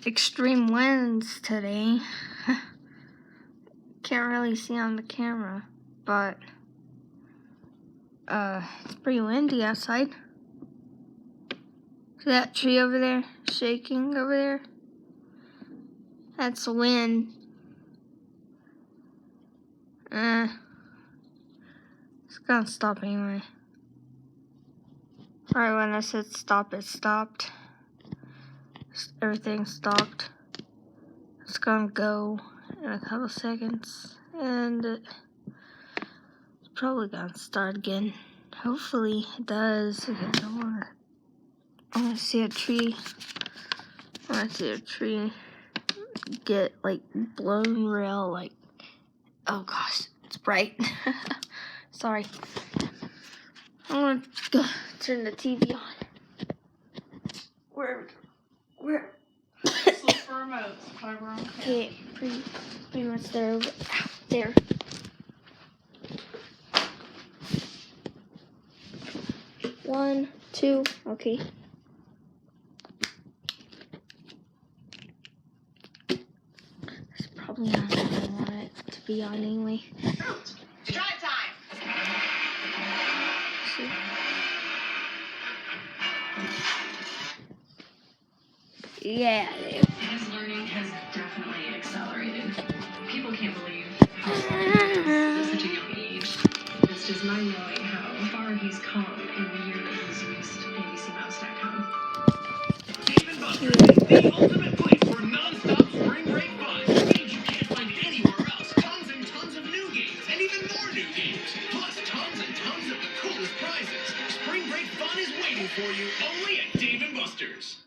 extreme winds today. Can't really see on the camera, but it's pretty windy outside. See that tree over there shaking over there? That's the wind. It's gonna stop anyway. Right when I said stop, it stopped. Everything stopped. It's gonna go in a couple seconds, and it's probably gonna start again. Hopefully it does. I wanna see a tree. Get like blown real, like, oh gosh, it's bright. Sorry. I'm gonna go turn the TV on. Where? Just look for remotes if I were on camera. Okay, pretty much there. There. One, two, okay. It's probably not gonna want it to be on anyway. Drive time. See? Yeah. His learning has definitely accelerated. People can't believe how far he is at such a young age. It's just mind blowing how far he's come in the year that he's used ABCMouse.com. Dave & Buster's, the ultimate place for non-stop spring break fun. Games you can't find anywhere else. Tons and tons of new games, and even more new games. Plus tons and tons of the coolest prizes. Spring break fun is waiting for you only at Dave & Buster's.